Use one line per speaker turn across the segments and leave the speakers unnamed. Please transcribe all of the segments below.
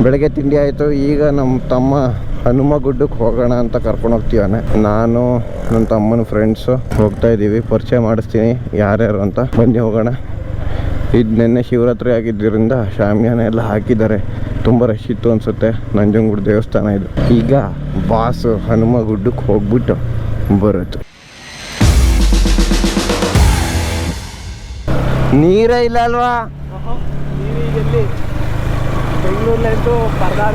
ಬೆಳಗ್ಗೆ ತಿಂಡಿ ಆಯಿತು. ಈಗ ನಮ್ಮ ತಮ್ಮ ಹನುಮಗುಡ್ಡಕ್ಕೆ ಹೋಗೋಣ ಅಂತ ಕರ್ಕೊಂಡು ಹೋಗ್ತೀವಾನೆ. ನಾನು ನನ್ನ ತಮ್ಮನ ಫ್ರೆಂಡ್ಸು ಹೋಗ್ತಾ ಇದ್ದೀವಿ. ಪರಿಚಯ ಮಾಡಿಸ್ತೀನಿ ಯಾರ್ಯಾರು ಅಂತ. ಬನ್ನಿ ಹೋಗೋಣ. ಇದು ನಿನ್ನೆ ಶಿವರಾತ್ರಿ ಆಗಿದ್ದರಿಂದ ಶಾಮಿಯಾನ ಎಲ್ಲ ಹಾಕಿದ್ದಾರೆ. ತುಂಬ ರಶ್ ಇತ್ತು ಅನಿಸುತ್ತೆ. ನಂಜನಗೂಡು ದೇವಸ್ಥಾನ ಇದು. ಈಗ ಬಾಸು ಹನುಮಗುಡ್ಡಕ್ಕೆ ಹೋಗ್ಬಿಟ್ಟು ಬರುತ್ತೆ. ನೀರೇ ಇಲ್ಲ ಅಲ್ವಾ?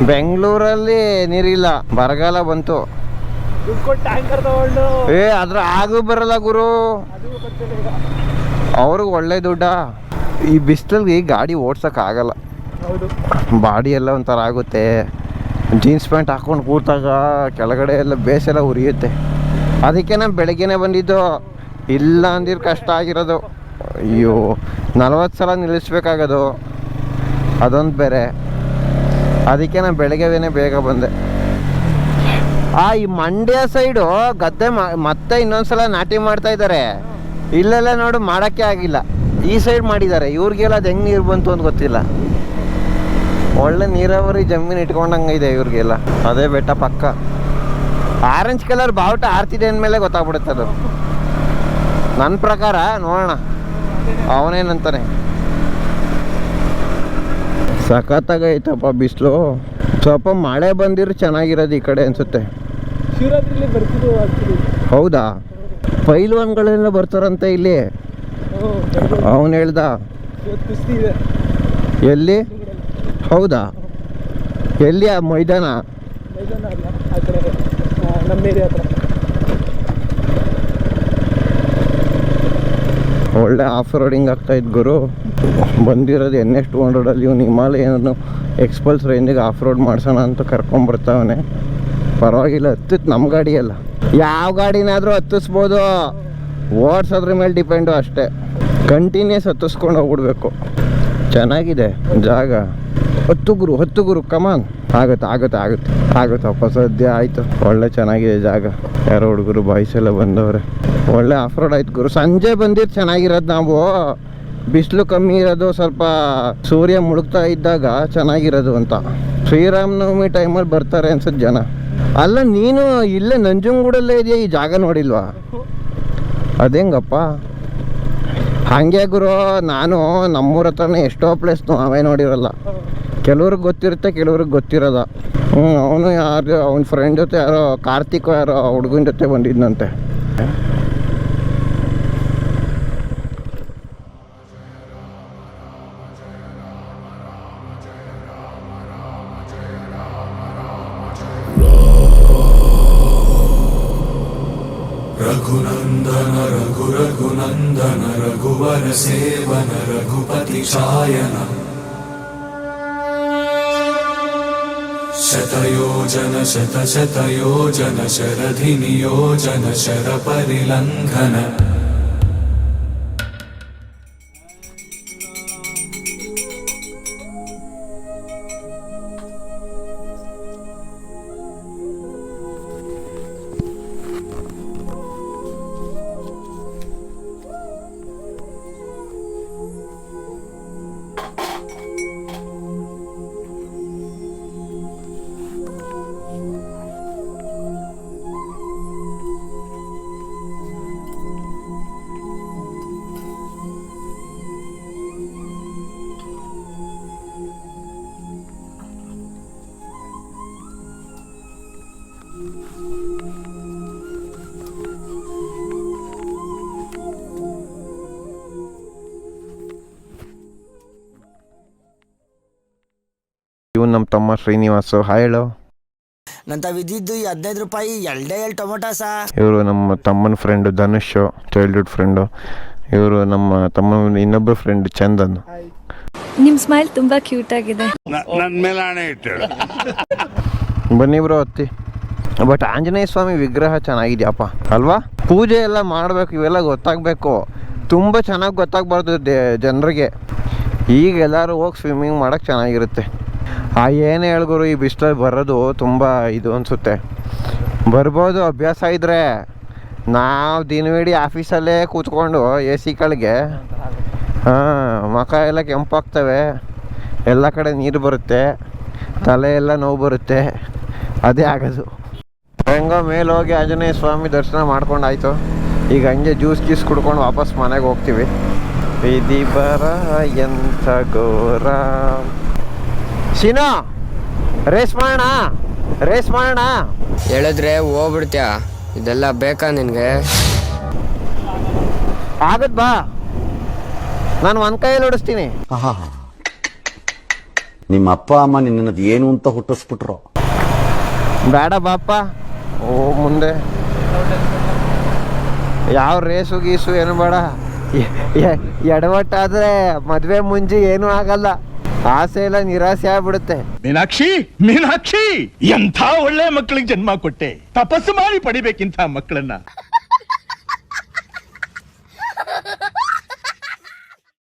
ಬೆಂಗಳೂರಲ್ಲಿ ನೀರಿಲ್ಲ. ಬರಗಾಲ ಬಂತು. ಅದ್ರ ಆಗು ಬರಲ್ಲ ಗುರು. ಅವ್ರಿಗೆ ಒಳ್ಳೆ ದುಡ್ಡ. ಈ ಬಿಸಿಲಲ್ಲಿ ಗಾಡಿ ಓಡ್ಸಕ್ ಆಗಲ್ಲ. ಬಾಡಿ ಎಲ್ಲ ಒಂಥರ ಆಗುತ್ತೆ. ಜೀನ್ಸ್ ಪ್ಯಾಂಟ್ ಹಾಕೊಂಡು ಕೂತಾಗ ಕೆಳಗಡೆ ಎಲ್ಲ ಬೇಸೆಲ್ಲ ಉರಿಯುತ್ತೆ. ಅದಕ್ಕೆ ನಾನು ಬೆಳಗ್ಗೆನೆ ಬಂದಿದ್ದು. ಇಲ್ಲ ಅಂದಿರ ಕಷ್ಟ ಆಗಿರೋದು. ಅಯ್ಯೋ 40 ಸಲ ನಿಲ್ಲಿಸ್ಬೇಕಾಗೋದು, ಅದೊಂದು ಬೇರೆ. ಅದಕ್ಕೆ ನಾನು ಬೆಳಗ್ಗೆನೇ ಬೇಗ ಬಂದೆ. ಈ ಮಂಡ್ಯ ಸೈಡು ಗದ್ದೆ ಮತ್ತೆ ಇನ್ನೊಂದ್ಸಲ ನಾಟಿ ಮಾಡ್ತಾ ಇದ್ದಾರೆ. ಇಲ್ಲೆಲ್ಲ ನೋಡು ಮಾಡೋಕ್ಕೆ ಆಗಿಲ್ಲ. ಈ ಸೈಡ್ ಮಾಡಿದ್ದಾರೆ. ಇವ್ರಿಗೆಲ್ಲ ಅದು ಹೆಂಗೆ ನೀರು ಬಂತು ಅಂತ ಗೊತ್ತಿಲ್ಲ. ಒಳ್ಳೆ ನೀರಾವರಿ ಜಮೀನು ಇಟ್ಕೊಂಡಂಗಿದೆ ಇವ್ರಿಗೆಲ್ಲ. ಅದೇ ಬೆಟ್ಟ ಪಕ್ಕ. ಆರೆಂಜ್ ಕಲರ್ ಬಾವುಟ ಆರ್ತಿದೆ ಅಂದಮೇಲೆ ಗೊತ್ತಾಗ್ಬಿಡುತ್ತೆ ಅದು ನನ್ನ ಪ್ರಕಾರ. ನೋಡೋಣ ಅವನೇನಂತಾನೆ. ಸಖತ್ತಾಗೈತಪ್ಪ ಬಿಸಿಲು. ಸ್ವಲ್ಪ ಮಳೆ ಬಂದಿರೋ ಚೆನ್ನಾಗಿರೋದು ಈ ಕಡೆ ಅನ್ಸುತ್ತೆ. ಹೌದಾ? ಪೈಲ್ವಾನ್ಗಳೆಲ್ಲ ಬರ್ತಾರಂತೆ ಇಲ್ಲಿ. ಅವನು ಹೇಳ್ದ. ಎಲ್ಲಿ? ಹೌದಾ? ಎಲ್ಲಿ ಆ ಮೈದಾನ? ಒಳ್ಳೆ ಆಫ್ ರೋಡಿಂಗ್ ಆಗ್ತಾಯಿತ್ತು ಗುರು. ಬಂದಿರೋದು NS 200 ಇವನು ಹಿಮಾಲಯನು ಎಕ್ಸ್ಪಲ್ಸ್ ರೇಂಜಿಗೆ ಆಫ್ ರೋಡ್ ಮಾಡ್ಸೋಣ ಅಂತ ಕರ್ಕೊಂಬರ್ತಾವನೆ. ಪರವಾಗಿಲ್ಲ, ಹತ್ತಿತ್ತು ನಮ್ಮ ಗಾಡಿಯಲ್ಲ. ಯಾವ ಗಾಡಿನಾದರೂ ಹತ್ತಿಸ್ಬೋದು, ಓಡಿಸೋದ್ರ ಮೇಲೆ ಡಿಪೆಂಡು ಅಷ್ಟೇ. ಕಂಟಿನ್ಯೂಸ್ ಹತ್ತಿಸ್ಕೊಂಡು ಹೋಗ್ಬಿಡ್ಬೇಕು. ಚೆನ್ನಾಗಿದೆ ಜಾಗ. ಹತ್ತು ಗುರು ಕಮಾನ್. ಆಗುತ್ತಪ್ಪ ಸದ್ಯ ಆಯಿತು. ಒಳ್ಳೆ ಚೆನ್ನಾಗಿದೆ ಜಾಗ. ಯಾರೋ ಹುಡುಗರು ಬಾಯ್ಸ್ ಎಲ್ಲ ಬಂದವ್ರೆ. ಒಳ್ಳೆ ಆಫ್ ರೋಡ್ ಆಯ್ತು ಗುರು. ಸಂಜೆ ಬಂದಿದ್ದು ಚೆನ್ನಾಗಿರೋದು. ನಾವು ಬಿಸಿಲು ಕಮ್ಮಿ ಇರೋದು, ಸ್ವಲ್ಪ ಸೂರ್ಯ ಮುಳುಗ್ತಾ ಇದ್ದಾಗ ಚೆನ್ನಾಗಿರೋದು ಅಂತ. ಶ್ರೀರಾಮನವಮಿ ಟೈಮಲ್ಲಿ ಬರ್ತಾರೆ ಅನ್ಸುತ್ತೆ ಜನ. ಅಲ್ಲ, ನೀನು ಇಲ್ಲೇ ನಂಜನಗೂಡಲ್ಲೇ ಇದೆಯಾ? ಈ ಜಾಗ ನೋಡಿಲ್ವಾ? ಅದೇಂಗಪ್ಪ? ಹಾಗೆ ಗುರು, ನಾನು ನಮ್ಮೂರ ಹತ್ರನೇ ಎಷ್ಟೋ ಪ್ಲೇಸ್ ನಾವೇ ನೋಡಿರಲ್ಲ. ಕೆಲವ್ರಿಗೆ ಗೊತ್ತಿರುತ್ತೆ, ಕೆಲವ್ರಿಗೆ ಗೊತ್ತಿರೋದ. ಅವನು ಯಾರು ಅವನ ಫ್ರೆಂಡ್ ಜೊತೆ ಯಾರೋ ಕಾರ್ತಿಕ್ ಯಾರೋ ಹುಡುಗನ ಜೊತೆ ಬಂದಿದ್ನಂತೆ.
ರಘುನಂದನ ರಘುನಂದನ ರಘುವರ ಸೇವನ ರಘುಪತಿ ಛಾಯನ ಶತಯೋಜನ ಶತಶತಯೋಜನ ಶರಧಿ ನಿಯೋಜನ ಶರ ಪರಿಲಂಘನ
ಇವನು ನಮ್ಮ ತಮ್ಮ ಶ್ರೀನಿವಾಸು. ಹೇಳು.
ನಂತ ವಿದ್ದಿದ್ದು 15 ರೂಪಾಯಿ 2 ಟೊಮೊಟೊ ಸಾ.
ಇವರು ನಮ್ಮ ತಮ್ಮನ ಫ್ರೆಂಡು ಧನುಷ್, ಚೈಲ್ಡ್ಹುಡ್ ಫ್ರೆಂಡು. ಇವರು ನಮ್ಮ ತಮ್ಮನ ಇನ್ನೊಬ್ಬ ಫ್ರೆಂಡ್ ಚಂದನ್.
ನಿಮ್ ಸ್ಮೈಲ್ ತುಂಬಾ ಕ್ಯೂಟ್ ಆಗಿದೆ.
ನನ್ನ ಮೇಲೆ ಆಣೆ ಇಟ್ಟು
ಬನ್ನಿ ಬ್ರೋ ಹತ್ತಿ. ಬಟ್ ಆಂಜನೇಯ ಸ್ವಾಮಿ ವಿಗ್ರಹ ಚೆನ್ನಾಗಿದೆಯಪ್ಪ ಅಲ್ವಾ? ಪೂಜೆ ಎಲ್ಲ ಮಾಡಬೇಕು, ಇವೆಲ್ಲ ಗೊತ್ತಾಗಬೇಕು. ತುಂಬ ಚೆನ್ನಾಗಿ ಗೊತ್ತಾಗಬಾರ್ದು ಜನರಿಗೆ. ಈಗ ಎಲ್ಲರೂ ಹೋಗಿ ಸ್ವಿಮ್ಮಿಂಗ್ ಮಾಡೋಕ್ಕೆ ಚೆನ್ನಾಗಿರುತ್ತೆ. ಏನು ಹೇಳ್ಗುರು, ಈ ಬಿಸಿಲಲ್ಲಿ ಬರೋದು ತುಂಬ ಇದು ಅನಿಸುತ್ತೆ. ಬರ್ಬೋದು ಅಭ್ಯಾಸ ಇದ್ದರೆ. ನಾವು ದಿನವಿಡೀ ಆಫೀಸಲ್ಲೇ ಕೂತ್ಕೊಂಡು AC ಕೆಳಗೆ ಮುಖ ಎಲ್ಲ ಕೆಂಪಾಗ್ತವೆ, ಎಲ್ಲ ಕಡೆ ನೀರು ಬರುತ್ತೆ. ತಲೆ ಎಲ್ಲ ನೋವು ಬರುತ್ತೆ, ಅದೇ ಆಗೋದು. ಹೆಂಗೋ ಮೇಲೆ ಹೋಗಿ ಆಂಜನೇಯ ಸ್ವಾಮಿ ದರ್ಶನ ಮಾಡ್ಕೊಂಡಾಯ್ತು. ಈಗ ಹಂಗೆ ಜ್ಯೂಸ್ ಗೀಸ್ ಕುಡ್ಕೊಂಡು ವಾಪಸ್ ಮನೆಗೆ ಹೋಗ್ತೀವಿ. ವಿಧಿ ಬರ ಎಂಥ ಘೋರ. ಶೀನೋ ರೇಸ್ ಮಾಡೋಣ.
ಹೇಳಿದ್ರೆ ಹೋಗ್ಬಿಡ್ತೀಯ, ಇದೆಲ್ಲ ಬೇಕಾ ನಿನಗೆ?
ಆಗದ್ ಬಾ, ನಾನು ಒಂದು ಕೈಯಲ್ಲಿ ಓಡಿಸ್ತೀನಿ.
ನಿಮ್ಮ ಅಪ್ಪ ಅಮ್ಮ ನಿನ್ನದು ಏನು ಅಂತ ಹುಟ್ಟಿಸ್ಬಿಟ್ರು.
ಬೇಡ ಬಾಪ, ಓ ಮುಂದೆ ಯಾವ ರೇಸು ಗೀಸು ಏನು ಬೇಡ. ಎಡವಟ್ಟಾದ್ರೆ ಮದುವೆ ಮುಂಜಿ ಏನೂ ಆಗಲ್ಲ, ಆಸೆ ಎಲ್ಲ ನಿರಾಸೆ ಆಗ್ಬಿಡುತ್ತೆ.
ಮೀನಾಕ್ಷಿ ಎಂಥ ಒಳ್ಳೆ ಮಕ್ಕಳಿಗೆ ಜನ್ಮ ಕೊಟ್ಟೆ. ತಪಸ್ಸು ಮಾಡಿ ಪಡಿಬೇಕಿಂತ ಮಕ್ಕಳನ್ನ.